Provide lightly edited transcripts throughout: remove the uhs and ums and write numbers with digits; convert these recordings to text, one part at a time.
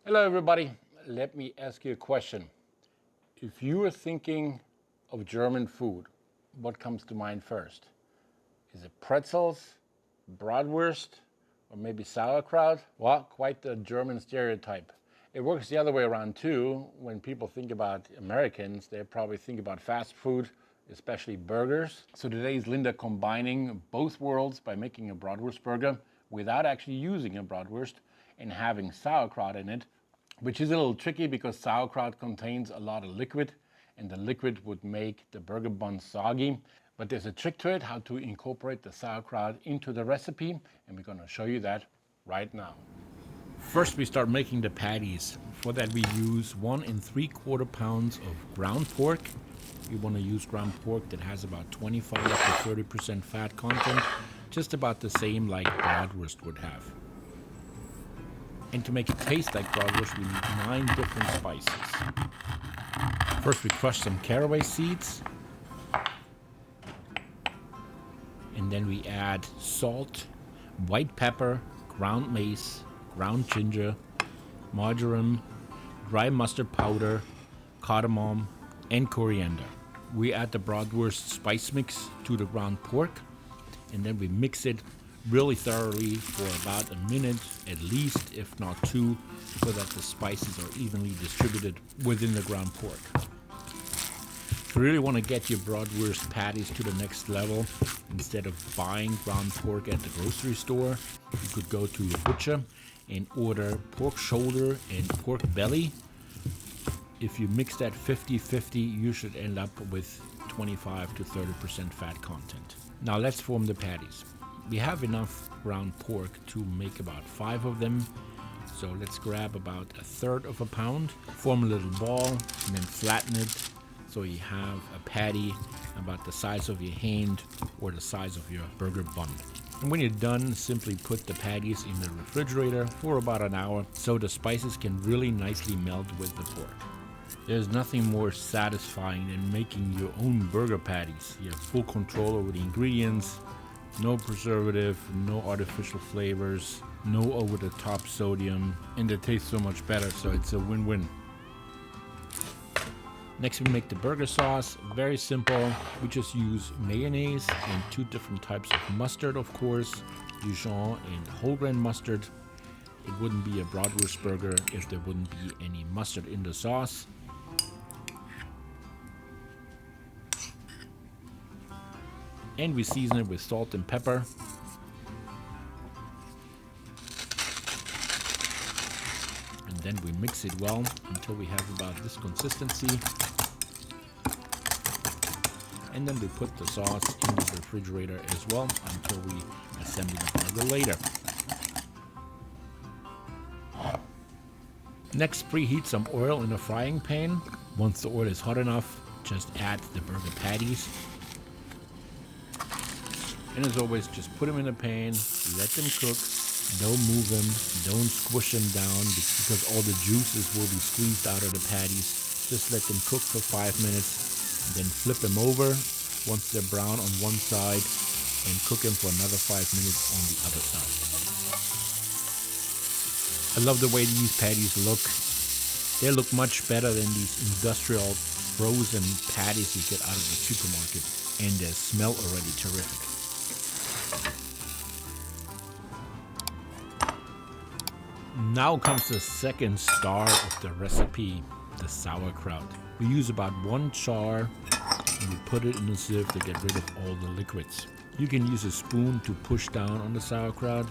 Hello everybody, let me ask you a question. If you are thinking of German food, what comes to mind first? Is it pretzels, bratwurst, or maybe sauerkraut? Well, quite the German stereotype. It works the other way around too. When people think about Americans, they probably think about fast food, especially burgers. So today is Linda combining both worlds by making a bratwurst burger without actually using a bratwurst and having sauerkraut in it, which is a little tricky because sauerkraut contains a lot of liquid and the liquid would make the burger bun soggy. But there's a trick to it, how to incorporate the sauerkraut into the recipe, and we're going to show you that right now. First we start making the patties. For that we use 1 3/4 pounds of ground pork. We want to use ground pork that has about 25 to 30% fat content, just about the same like bratwurst would have. And to make it taste like bratwurst, we need 9 different spices. First we crush some carraway seeds. And then we add salt, white pepper, ground mace, ground ginger, marjoram, dry mustard powder, cardamom, and coriander. We add the bratwurst spice mix to the ground pork, and then we mix it really thoroughly for about a minute at least, if not 2, so that the spices are evenly distributed within the ground pork. If you really want to get your bratwurst patties to the next level, instead of buying ground pork at the grocery store, you could go to a butcher and order pork shoulder and pork belly. If you mix that 50-50, you should end up with 25 to 30% fat content. Now let's form the patties. We have enough ground pork to make about 5 of them. So let's grab about 1/3 pound, form a little ball, and then flatten it so you have a patty about the size of your hand or the size of your burger bun. And when you're done, simply put the patties in the refrigerator for about an hour so the spices can really nicely melt with the pork. There's nothing more satisfying than making your own burger patties. You have full control over the ingredients, no preservative, no artificial flavors, no over-the-top sodium, and they taste so much better, so it's a win-win. Next we make the burger sauce. Very simple. We just use mayonnaise and 2 different types of mustard, of course, Dijon and whole grain mustard. It wouldn't be a bratwurst burger if there wouldn't be any mustard in the sauce. And we season it with salt and pepper. And then we mix it well until we have about this consistency. And then we put the sauce in the refrigerator as well until we assemble the burger later. Next, preheat some oil in a frying pan. Once the oil is hot enough, just add the burger patties. And as always, just put them in a pan, let them cook, don't move them, don't squish them down because all the juices will be squeezed out of the patties. Just let them cook for 5 minutes, and then flip them over once they're brown on one side and cook them for another 5 minutes on the other side. I love the way these patties look. They look much better than these industrial frozen patties you get out of the supermarket, and they smell already terrific. Now comes the second star of the recipe, the sauerkraut. We use about 1 jar and we put it in a sieve to get rid of all the liquids. You can use a spoon to push down on the sauerkraut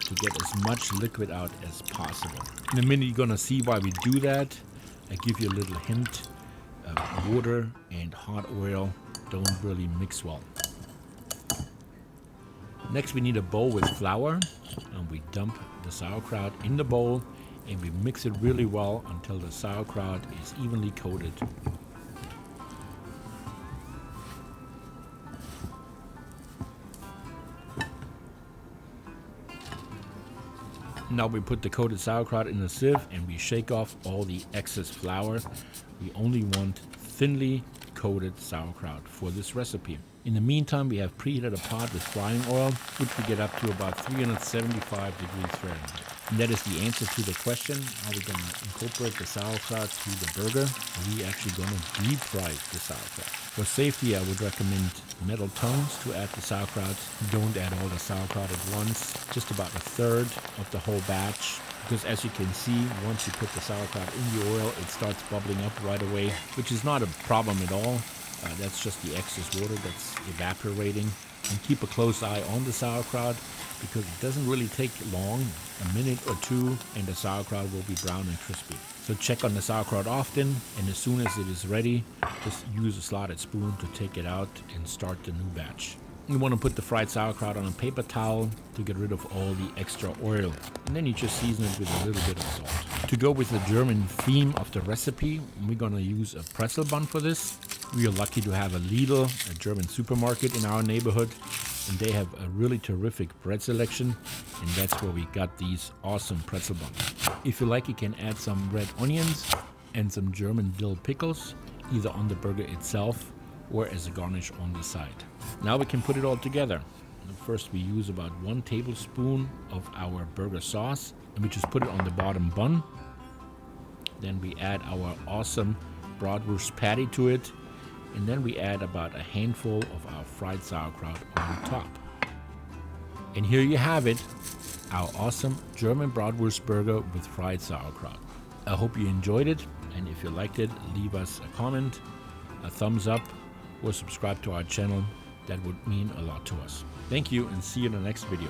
to get as much liquid out as possible. In a minute you're gonna see why we do that. I give you a little hint. Water and hot oil don't really mix well. Next we need a bowl with flour, and we dump the sauerkraut in the bowl and we mix it really well until the sauerkraut is evenly coated. Now we put the coated sauerkraut in a sieve and we shake off all the excess flour. We only want thinly coated sauerkraut for this recipe. In the meantime, we have preheated a pot with frying oil, which we get up to about 375 degrees Fahrenheit. And that is the answer to the question, are we going to incorporate the sauerkraut to the burger? Are we actually going to deep fry the sauerkraut? For safety, I would recommend metal tongs to add the sauerkraut. Don't add all the sauerkraut at once, just about a third of the whole batch. Because as you can see, once you put the sauerkraut in the oil, it starts bubbling up right away, which is not a problem at all. That's just the excess water that's evaporating. And keep a close eye on the sauerkraut because it doesn't really take long, a minute or two, and the sauerkraut will be brown and crispy. So check on the sauerkraut often, and as soon as it is ready, just use a slotted spoon to take it out and start the new batch. You want to put the fried sauerkraut on a paper towel to get rid of all the extra oil. And then you just season it with a little bit of salt. To go with the German theme of the recipe, we're going to use a pretzel bun for this. We are lucky to have a Lidl, a German supermarket in our neighborhood. And they have a really terrific bread selection. And that's where we got these awesome pretzel buns. If you like, you can add some red onions and some German dill pickles, either on the burger itself or as a garnish on the side. Now we can put it all together. First we use about 1 tablespoon of our burger sauce and we just put it on the bottom bun. Then we add our awesome Bratwurst Patty to it, and then we add about a handful of our fried sauerkraut on top. And here you have it, our awesome German Bratwurst burger with fried sauerkraut. I hope you enjoyed it, and if you liked it, leave us a comment, a thumbs up, or subscribe to our channel. That would mean a lot to us. Thank you, and see you in the next video.